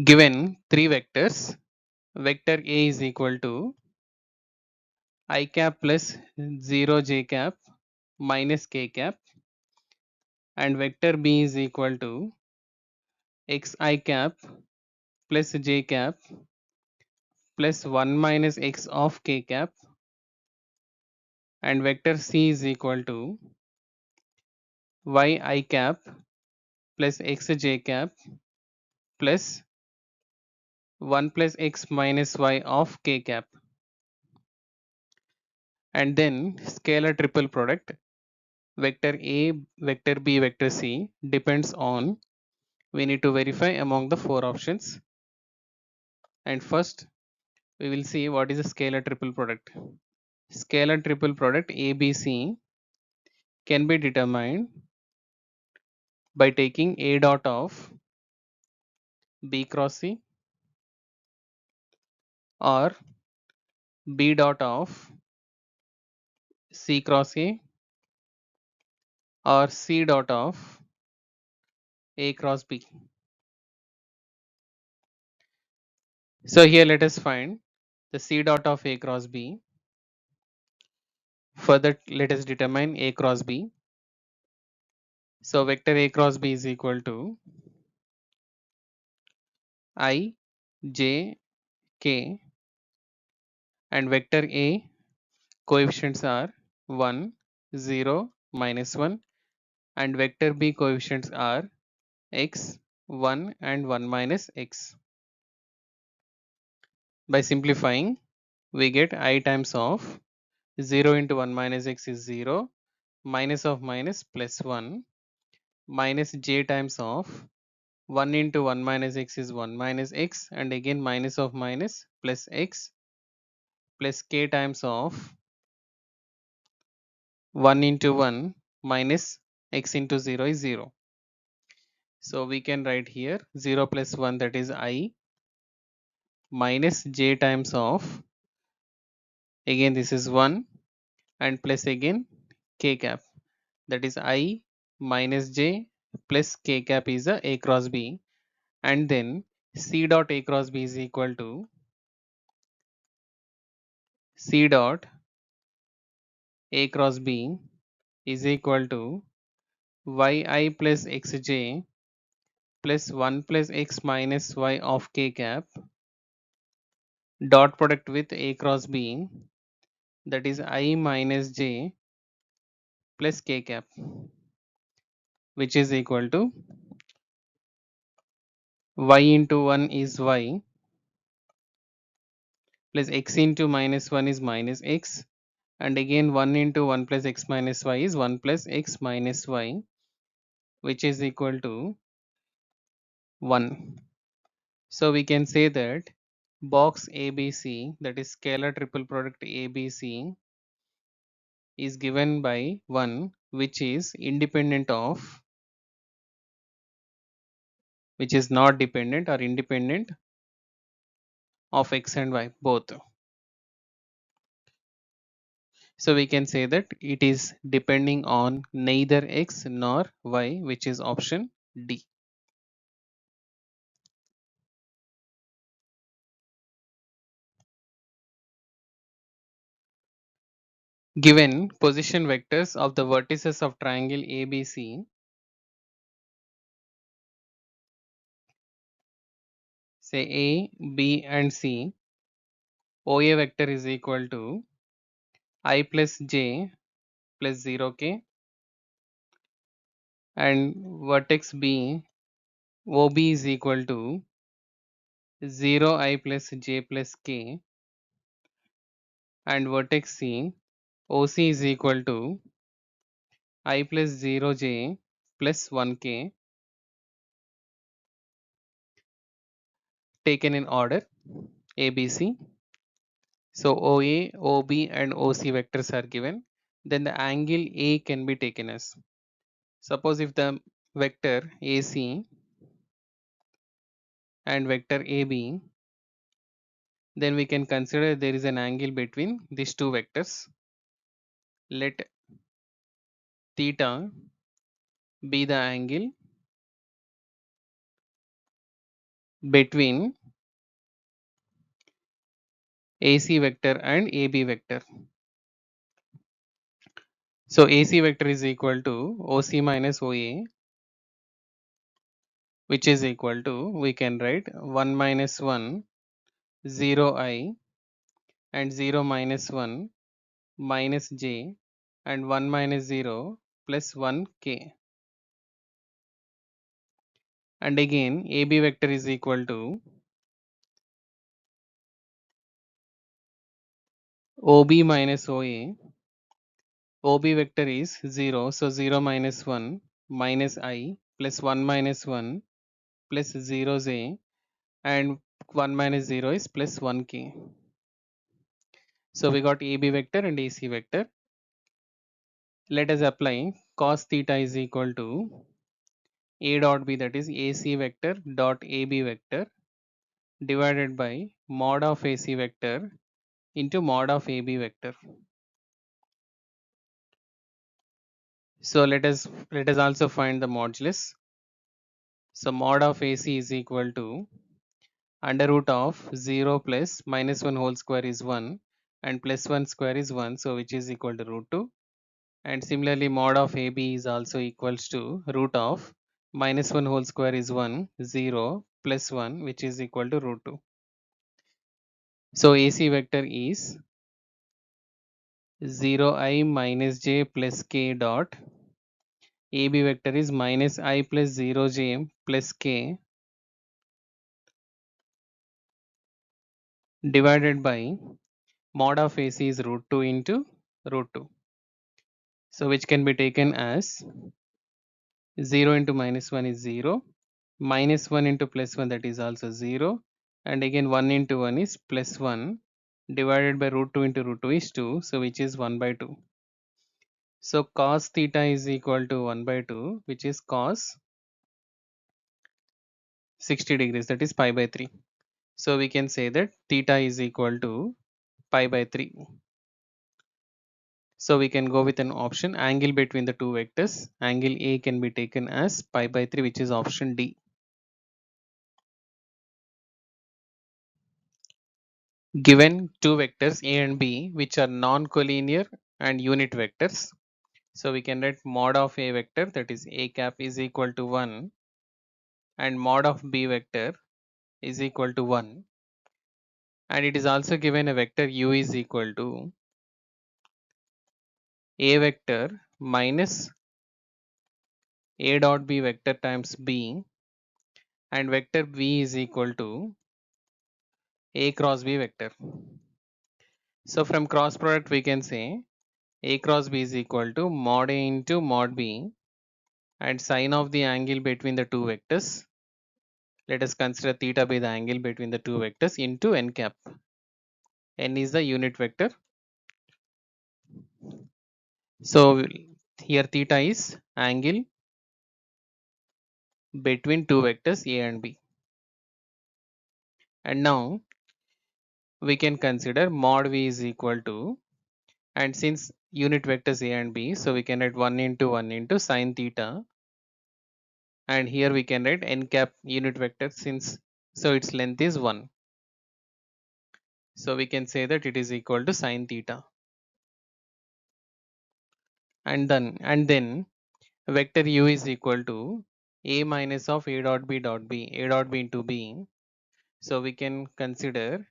Given three vectors, vector A is equal to I cap plus 0 j cap minus k cap, and vector B is equal to xi cap plus j cap plus 1 minus x of k cap, and vector C is equal to yi cap plus xj cap plus 1 plus x minus y of k cap. And then scalar triple product vector A, vector B, vector C depends on, we need to verify among the four options. And first we will see what is a scalar triple product. Scalar triple product ABC can be determined by taking A dot of B cross C or B dot of C cross A or C dot of A cross B. So here let us find the C dot of A cross B. Further let us determine A cross B. So vector A cross B is equal to I, J, K, and vector A coefficients are 1, 0, minus 1, and vector B coefficients are x, 1 and 1 minus x. By simplifying, we get I times of 0 into 1 minus x is 0, minus of minus plus 1, minus j times of 1 into 1 minus x is 1 minus x, and again minus of minus plus x, plus k times of 1 into 1 minus x into 0 is 0. So we can write here 0 plus 1, that is I, minus j times of, again this is 1, and plus again k cap, that is I minus j plus k cap is a cross b, and then c dot a cross b is equal to c dot a cross b is equal to yi plus xj plus 1 plus x minus y of k cap dot product with a cross b, that is I minus j plus k cap, which is equal to y into 1 is y plus x into minus 1 is minus x, and again 1 into 1 plus x minus y is 1 plus x minus y, which is equal to 1. So we can say that box ABC, that is scalar triple product ABC, is given by 1 which is independent of, which is not dependent or independent of x and y both. So we can say that it is depending on neither x nor y, which is option D. Given position vectors of the vertices of triangle ABC, say A, B and C, OA vector is equal to I plus j plus 0k, and vertex B, OB is equal to 0i plus j plus k, and vertex C, OC is equal to I plus 0j plus 1k, taken in order ABC. So OA, OB and OC vectors are given. Then the angle A can be taken as, suppose if the vector AC and vector AB, then we can consider there is an angle between these two vectors. Let theta be the angle between AC vector and AB vector. So AC vector is equal to OC minus OA, which is equal to, we can write 1 minus 1 0 I and 0 minus 1 minus j and 1 minus 0 plus 1 k. And again AB vector is equal to OB minus OA. OB vector is 0, so 0 minus 1 minus I plus 1 minus 1 plus 0 j and 1 minus 0 is plus 1 k. So we got AB vector and AC vector. Let us apply cos theta is equal to A dot B, that is AC vector dot AB vector, divided by mod of AC vector into mod of AB vector. So let us also find the modulus. So mod of AC is equal to under root of 0 plus minus 1 whole square is 1 and plus 1 square is 1, so which is equal to root 2. And similarly mod of AB is also equals to root of minus 1 whole square is 1, 0 plus 1, which is equal to root 2. So AC vector is 0 I minus j plus k dot, AB vector is minus I plus 0 j plus k divided by mod of AC is root 2 into root 2. So which can be taken as 0 into minus 1 is 0, minus 1 into plus 1, that is also 0, and again 1 into 1 is plus 1, divided by root 2 into root 2 is 2, so which is 1 by 2. So cos theta is equal to 1 by 2, which is cos 60 degrees, that is pi by 3. So we can say that theta is equal to pi by 3. So we can go with an option angle between the two vectors. Angle A can be taken as pi by 3, which is option D. Given two vectors A and B which are non-collinear and unit vectors, so we can write mod of A vector, that is A cap, is equal to 1 and mod of B vector is equal to 1, and it is also given a vector u is equal to A vector minus A dot B vector times B, and vector V is equal to A cross B vector. So from cross product we can say A cross B is equal to mod A into mod B, and sine of the angle between the two vectors, let us consider theta be the angle between the two vectors, into n cap. N is the unit vector. So here theta is angle between two vectors A and B. And now we can consider mod V is equal to, and since unit vectors A and B, so we can write 1 into sine theta, and here we can write n cap unit vector, since so its length is 1, so we can say that it is equal to sine theta. And then vector u is equal to A minus of A dot B dot B, A dot B into B, so we can consider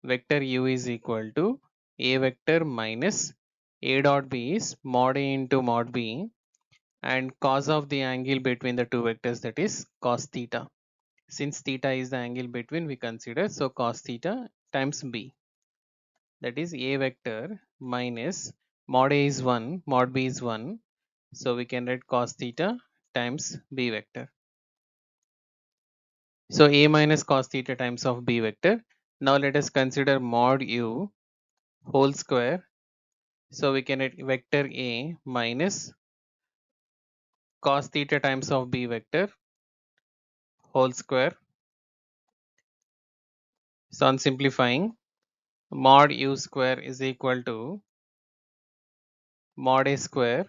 vector u is equal to A vector minus A dot B is mod A into mod B, and cos of the angle between the two vectors, that is cos theta. Since theta is the angle between, we consider, so cos theta times B, that is A vector minus mod A is 1, mod B is 1, so we can write cos theta times B vector. So A minus cos theta times of B vector. Now let us consider mod U whole square. So we can write vector A minus cos theta times of B vector whole square. So on simplifying, mod U square is equal to mod A square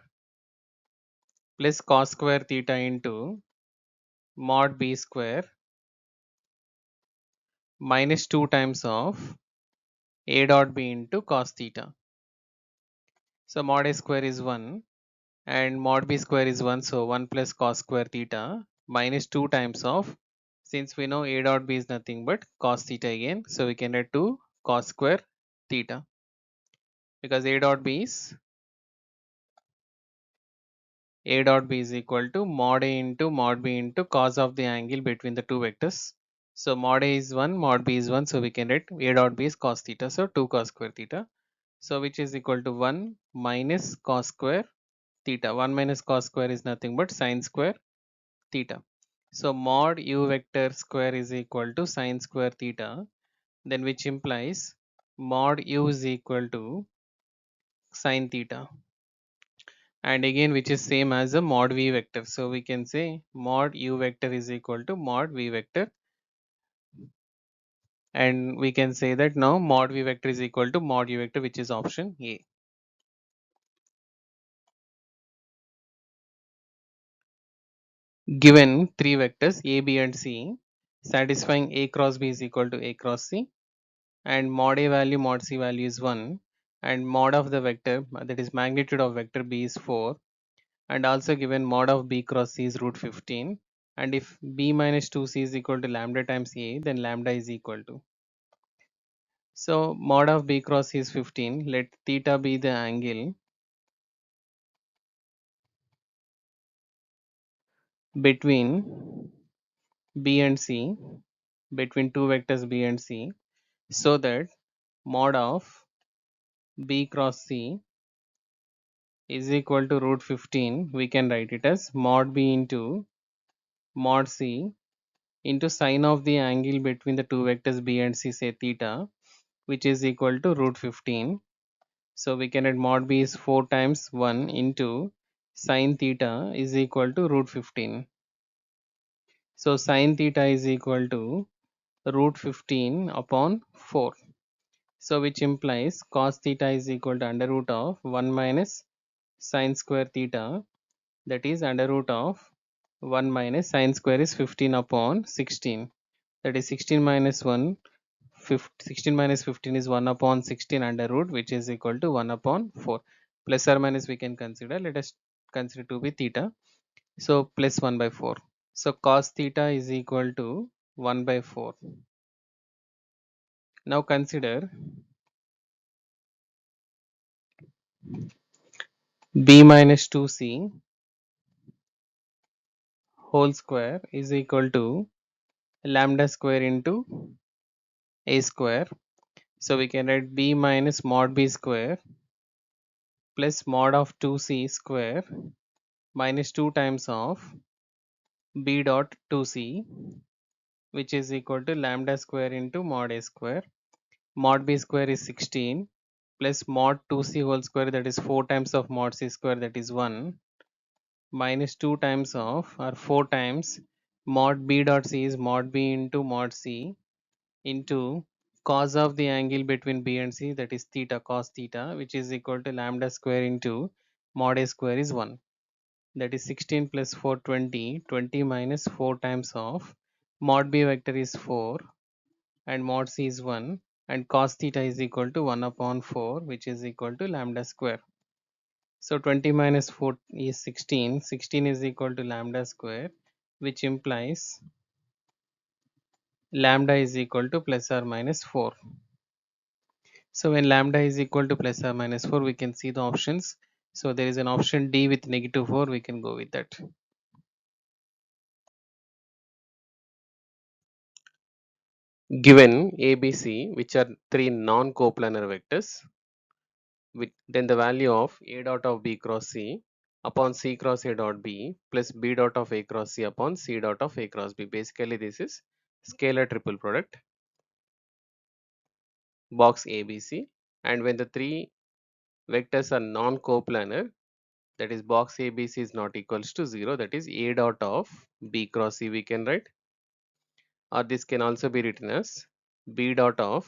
plus cos square theta into mod B square minus 2 times of a dot b into cos theta. So mod a square is 1 and mod b square is 1, so 1 plus cos square theta minus 2 times of, since we know a dot b is nothing but cos theta again, so we can write 2 cos square theta, because a dot b is equal to mod a into mod b into cos of the angle between the two vectors. So mod a is 1, mod b is 1, so we can write a dot b is cos theta, so 2 cos square theta, so which is equal to 1 minus cos square theta. 1 minus cos square is nothing but sin square theta. So mod u vector square is equal to sin square theta, then which implies mod u is equal to sin theta, and again which is same as a mod v vector. So we can say mod u vector is equal to mod v vector, and we can say that now mod v vector is equal to mod u vector, which is option A. Given three vectors a, b and c satisfying a cross b is equal to a cross c, and mod a value mod c value is 1, and mod of the vector, that is magnitude of vector b, is 4, and also given mod of b cross c is root 15, and if b minus 2c is equal to lambda times a, then lambda is equal to, so mod of b cross c is 15, let theta be the angle between b and c, between two vectors b and c, so that mod of b cross c is equal to root 15, we can write it as mod b into mod c into sine of the angle between the two vectors b and c, say theta, which is equal to root 15. So we can add mod b is 4 times 1 into sine theta is equal to root 15. So sine theta is equal to root 15 upon 4. So which implies cos theta is equal to under root of 1 minus sine square theta, that is under root of 1 minus sine square is 15 upon 16, that is 16 minus 1, 16 minus 15 is 1 upon 16 under root, which is equal to 1 upon 4. Plus or minus we can consider, let us consider to be theta, so plus 1 by 4. So cos theta is equal to 1 by 4. Now consider b minus 2c whole square is equal to lambda square into a square. So we can write b minus mod b square plus mod of 2c square minus 2 times of b dot 2c, which is equal to lambda square into mod a square. Mod b square is 16 plus mod 2c whole square, that is 4 times of mod c square, that is 1, minus 2 times of, or 4 times mod b dot c is mod b into mod c into cos of the angle between b and c, that is theta, cos theta, which is equal to lambda square into mod a square is 1, that is 16 plus 4 20, 20 minus 4 times of mod b vector is 4 and mod c is 1, and cos theta is equal to 1 upon 4, which is equal to lambda square. So 20 minus 4 is 16, 16 is equal to lambda square, which implies lambda is equal to plus or minus 4. So when lambda is equal to plus or minus 4, we can see the options. So there is an option D with negative 4, we can go with that. Given A, B, C, which are three non-coplanar vectors, then the value of A dot of B cross C upon C cross A dot B plus B dot of A cross C upon C dot of A cross B. Basically, this is scalar triple product, box ABC, and when the three vectors are non-coplanar, that is box ABC is not equals to 0, that is A dot of B cross C we can write, or this can also be written as B dot of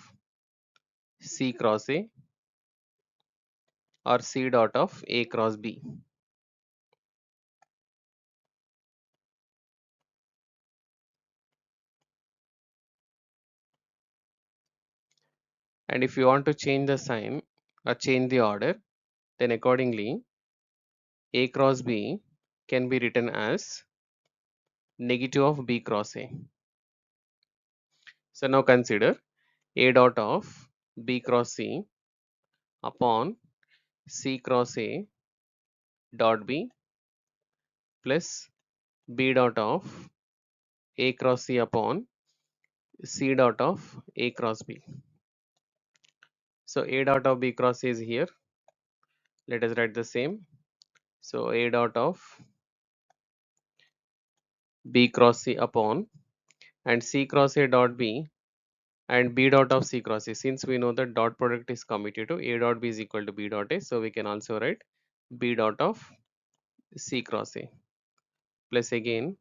C cross A or C dot of A cross B. And if you want to change the sign or change the order, then accordingly A cross B can be written as negative of B cross A. So now consider A dot of B cross C upon C cross A dot B plus B dot of A cross C upon C dot of A cross B. So A dot of B cross C is here. Let us write the same. So A dot of B cross C upon and C cross A dot B and B dot of C cross A. Since we know that dot product is commutative, A dot B is equal to B dot A. So we can also write B dot of C cross A plus again,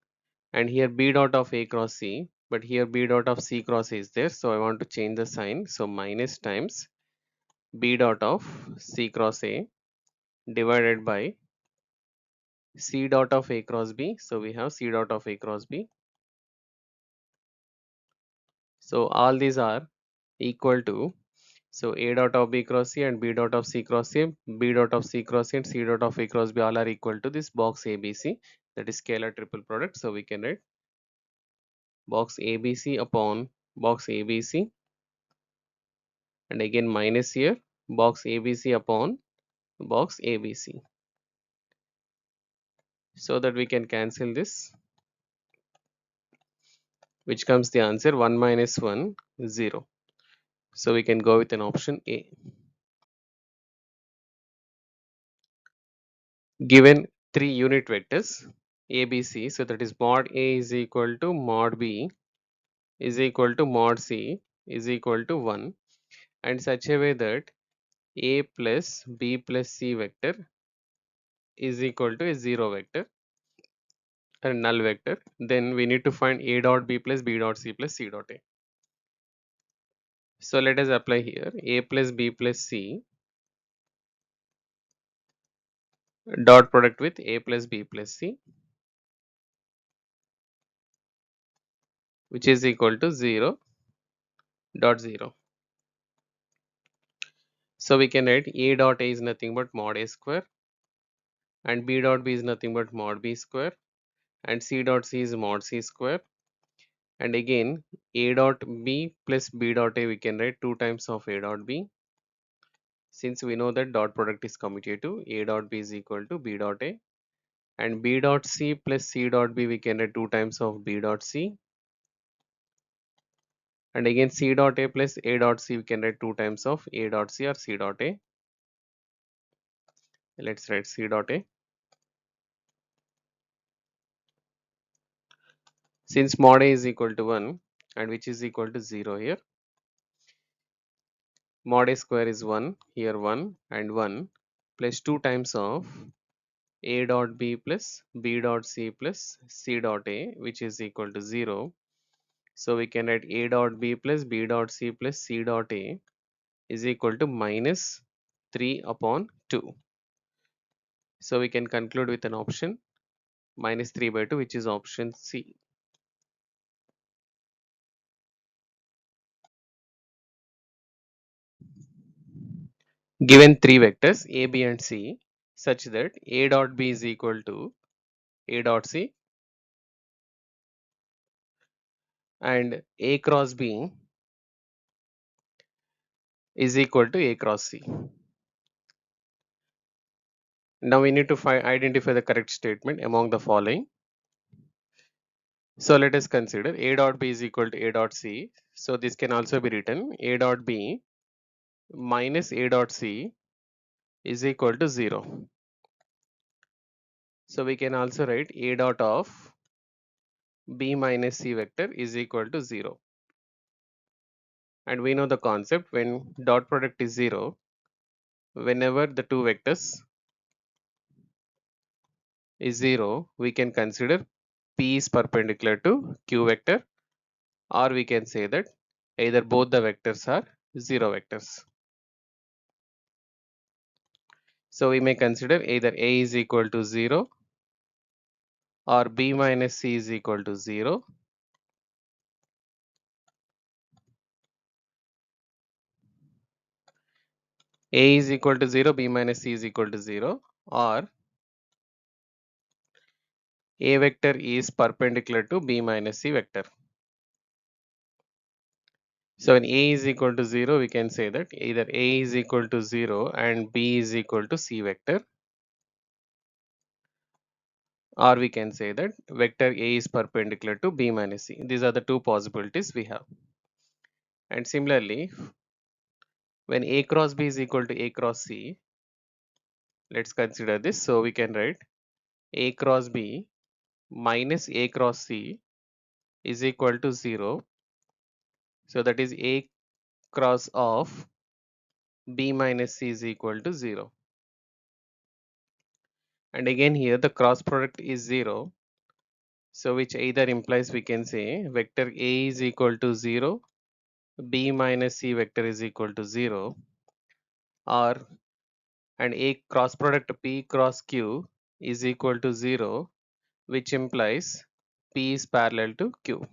and here B dot of A cross C, but here B dot of C cross A is there. So I want to change the sign. So minus times B dot of C cross A divided by C dot of A cross B. So we have C dot of A cross B. So all these are equal to, so A dot of B cross C and B dot of C cross A, B dot of C cross A and C dot of A cross B all are equal to this box ABC, that is scalar triple product. So we can write box ABC upon box ABC and again minus here box ABC upon box ABC, so that we can cancel this, which comes the answer 1 minus 1 0. So we can go with an option A. Given three unit vectors ABC, so that is mod A is equal to mod B is equal to mod C is equal to 1, and such a way that A plus B plus C vector is equal to a 0 vector, a null vector, then we need to find A dot B plus B dot C plus C dot A. So let us apply here A plus B plus C dot product with A plus B plus C, which is equal to 0 dot 0. So we can write A dot A is nothing but mod A square and B dot B is nothing but mod B square and C dot C is mod C square, and again A dot B plus B dot A we can write 2 times of A dot B. Since we know that dot product is commutative, A dot B is equal to B dot A, and B dot C plus C dot B we can write 2 times of B dot C, and again C dot A plus A dot C we can write 2 times of A dot C or C dot A. Let's write C dot A. Since mod A is equal to 1 and which is equal to 0 here, mod A square is 1, here 1 and 1 plus 2 times of A dot B plus B dot C plus C dot A, which is equal to 0. So we can write A dot B plus B dot C plus C dot A is equal to minus 3 upon 2. So we can conclude with an option minus 3 by 2, which is option C. Given three vectors A, B and C such that A dot B is equal to A dot C and A cross B is equal to A cross C. Now we need to identify the correct statement among the following. So let us consider A dot B is equal to A dot C. So this can also be written A dot B minus A dot C is equal to 0. So we can also write A dot of B minus C vector is equal to 0. And we know the concept, when dot product is 0, whenever the two vectors is 0, we can consider P is perpendicular to Q vector, or we can say that either both the vectors are 0 vectors. So we may consider either A is equal to 0 or B minus C is equal to 0, . A is equal to 0, B minus C is equal to 0, or A vector is perpendicular to B minus C vector. So when A is equal to 0, we can say that either A is equal to 0 and B is equal to C vector, or we can say that vector A is perpendicular to B minus C. These are the two possibilities we have. And similarly, when A cross B is equal to A cross C, let's consider this. So we can write A cross B minus A cross C is equal to 0. So that is A cross of B minus C is equal to 0. And again here the cross product is 0. So which either implies we can say vector A is equal to 0, B minus C vector is equal to 0, or and A cross product P cross Q is equal to 0, which implies P is parallel to Q.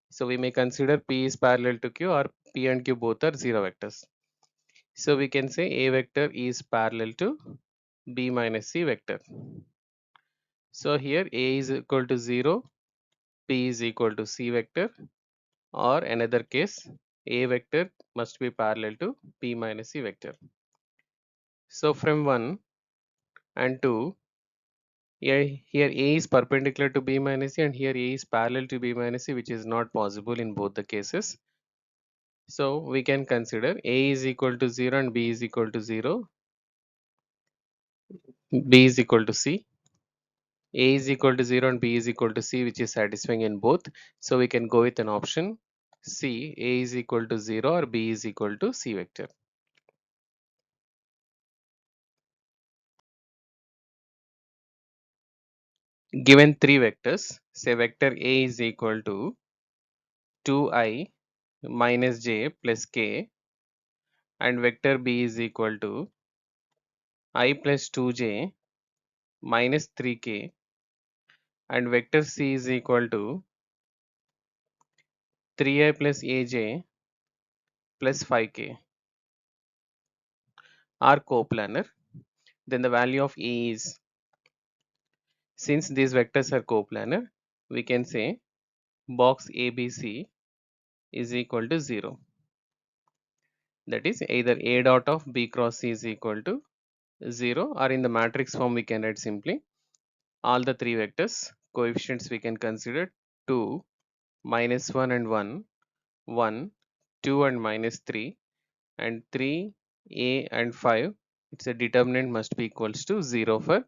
So we may consider P is parallel to Q, or P and Q both are 0 vectors. So we can say A vector is parallel to B minus C vector. So here A is equal to 0, P is equal to C vector, or another case A vector must be parallel to P minus C vector. So from 1 and 2, here A is perpendicular to B minus C and here A is parallel to B minus C, which is not possible in both the cases. So we can consider A is equal to 0 and B is equal to 0, B is equal to C, A is equal to 0 and B is equal to C, which is satisfying in both. So we can go with an option C, A is equal to 0 or B is equal to C vector. Given three vectors, say vector A is equal to 2i minus j plus k, and vector B is equal to I plus 2j minus 3k, and vector C is equal to 3i plus aj plus 5k are coplanar, then the value of A is, since these vectors are coplanar, we can say box ABC is equal to 0. That is either A dot of B cross C is equal to 0, or in the matrix form we can write simply all the three vectors coefficients we can consider 2, minus 1 and 1, 1, 2 and minus 3, and 3, A and 5. Its a determinant must be equals to 0 for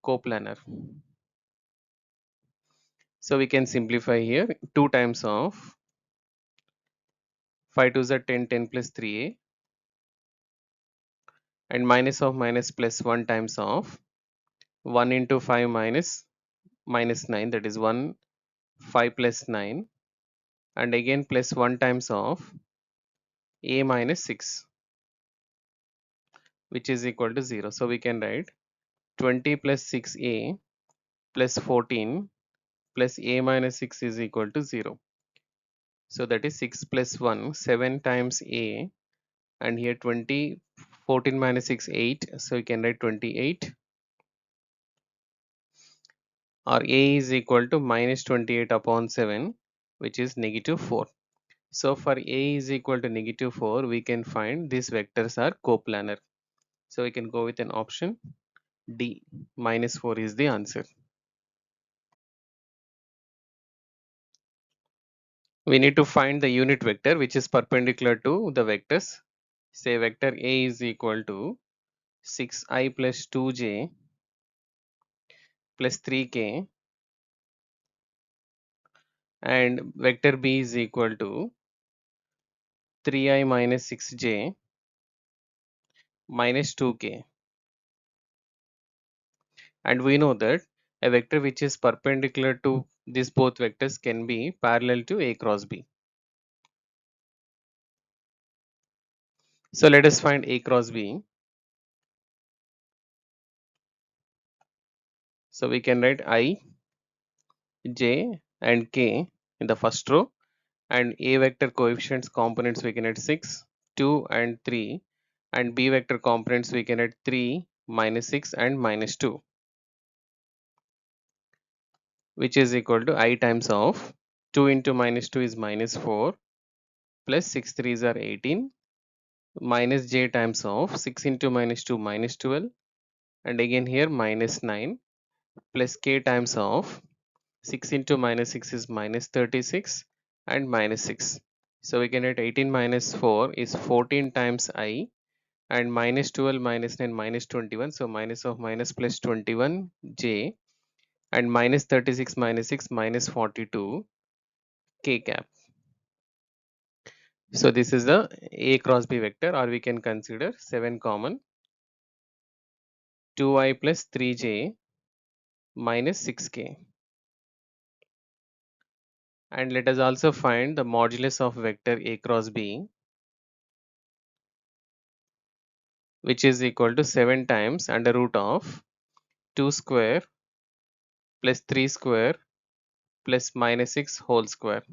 coplanar. So we can simplify here 2 times of 5 2s are 10, 10 plus 3a, and minus of minus plus 1 times of 1 into 5 minus 9, that is 1, 5 plus 9, and again plus 1 times of a minus 6, which is equal to 0. So we can write 20 plus 6a plus 14 plus a minus 6 is equal to 0. So that is 6 plus 1, 7 times a, and here 20, 14 minus 6, 8. So we can write 28, or a is equal to minus 28 upon 7, which is negative 4. So for a is equal to negative 4, we can find these vectors are coplanar. So we can go with an option D, minus 4 is the answer. We need to find the unit vector which is perpendicular to the vectors. Say vector A is equal to 6i plus 2j plus 3k, and vector B is equal to 3i minus 6j minus 2k. And we know that a vector which is perpendicular to these both vectors can be parallel to A cross B. So let us find A cross B. So we can write I, j and k in the first row, and A vector coefficients components we can write 6, 2 and 3, and B vector components we can add 3, -6 and -2, which is equal to I times of 2 into -2 is -4 plus 6 threes are 18 minus j times of 6 into -2 -12 and again here -9 plus k times of 6 into -6 is -36 and -6. So we can get 18 minus 4 is 14 times I and -12 -9 -21. So minus of minus plus 21 j and -36 -6 -42 k cap. So this is the A cross B vector, or we can consider 7 common 2i plus 3j minus 6k. And let us also find the modulus of vector A cross B, which is equal to 7 times under root of 2 square plus 3 square plus -6 whole square.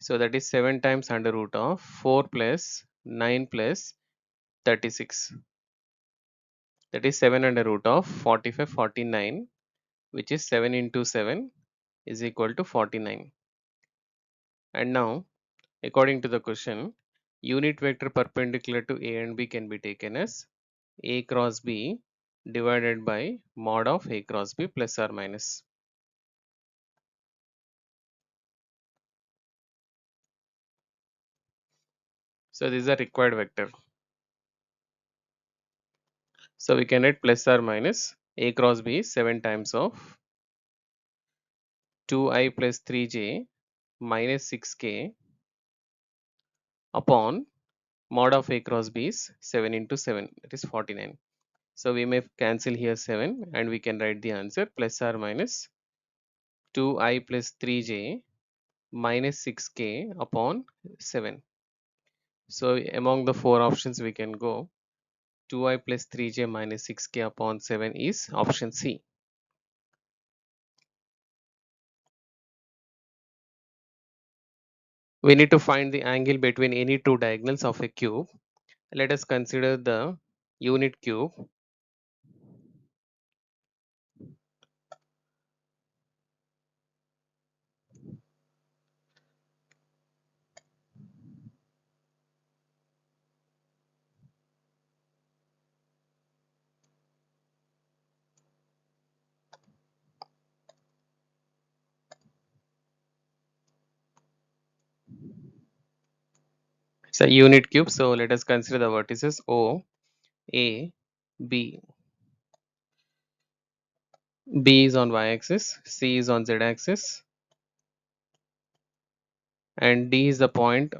So that is 7 times under root of 4 plus 9 plus 36. That is 7 under root of 45 49, which is 7 into 7 is equal to 49. And now, according to the question, unit vector perpendicular to A and B can be taken as A cross B divided by mod of A cross B plus or minus. So this is a required vector. So we can write plus or minus A cross B 7 times of 2i plus 3j minus 6k upon mod of A cross B is 7 into 7, that is 49. So we may cancel here 7 and we can write the answer plus or minus 2i plus 3j minus 6k upon 7. So among the four options we can go 2i plus 3j minus 6k upon 7 is option C. We need to find the angle between any two diagonals of a cube. Let us consider the unit cube. It's a unit cube, so let us consider the vertices O, A, B. B is on y-axis, C is on z-axis, and D is the point,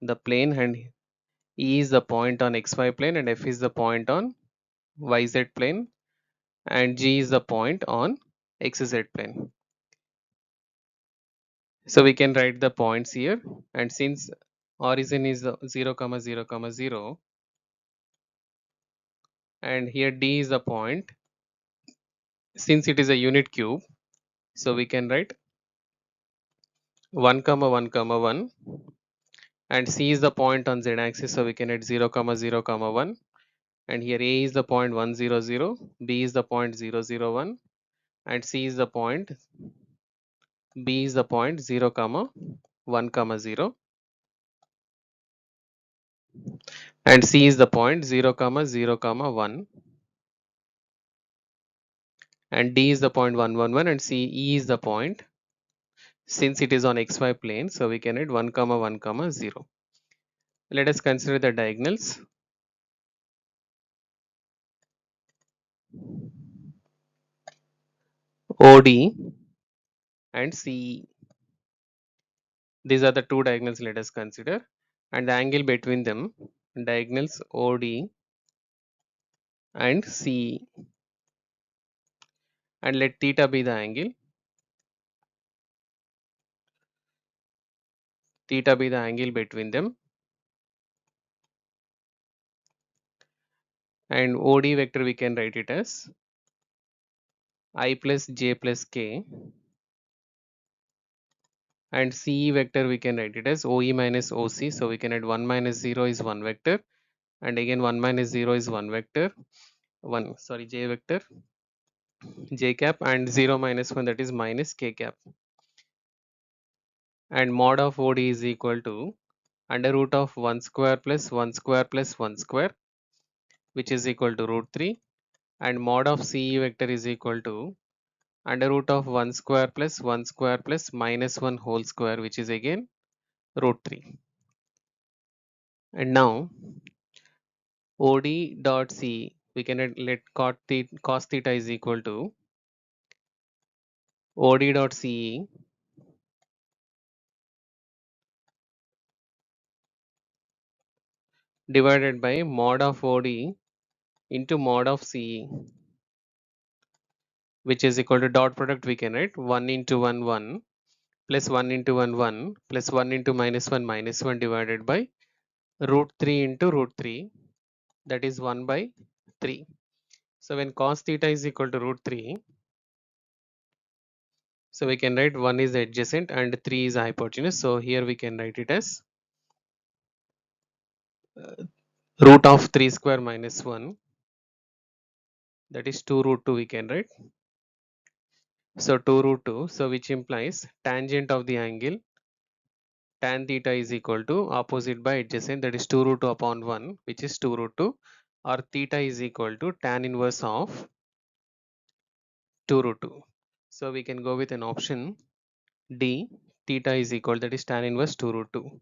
the plane, and E is the point on xy plane, and F is the point on yz plane, and G is the point on xz plane. So we can write the points here, and since origin is 0 comma 0 comma 0, and here D is the point, since it is a unit cube, so we can write 1 comma 1 comma 1, and C is the point on z axis, so we can write 0 comma 0 comma 1, and here A is the point 1 0 0, B is the point 0 0 1, and C is the point, B is the point 0 comma 1 comma 0, and C is the point 0 comma 0 comma 1, and D is the point 1 1 1, and E is the point, since it is on xy plane, so we can write 1 comma 1 comma 0. Let us consider the diagonals. OD and CE. These are the two diagonals let us consider, and the angle between them, diagonals OD and CE, and let theta be the angle, theta be the angle between them, and OD vector we can write it as I plus j plus k, and CE vector we can write it as OE minus OC, so we can add 1 minus 0 is one vector, and again 1 minus 0 is 1 vector, j vector, j cap, and 0 minus 1, that is minus k cap, and mod of OD is equal to under root of 1 square plus 1 square plus 1 square, which is equal to root 3, and mod of CE vector is equal to under root of 1 square plus 1 square plus minus 1 whole square, which is again root 3. And now OD dot C, we can let cos theta is equal to OD dot CE divided by mod of OD into mod of CE, which is equal to dot product, we can write 1 into 1 1 plus 1 into 1 1 plus 1 into minus 1 divided by root 3 into root 3, that is 1 by 3. So when cos theta is equal to root 3, so we can write 1 is adjacent and 3 is hypotenuse. So here we can write it as root of 3 square minus 1, that is 2 root 2, we can write. So 2 root 2, so which implies tangent of the angle tan theta is equal to opposite by adjacent, that is 2 root 2 upon 1, which is 2 root 2, or theta is equal to tan inverse of 2 root 2. So we can go with an option D, theta is equal, that is tan inverse 2 root 2.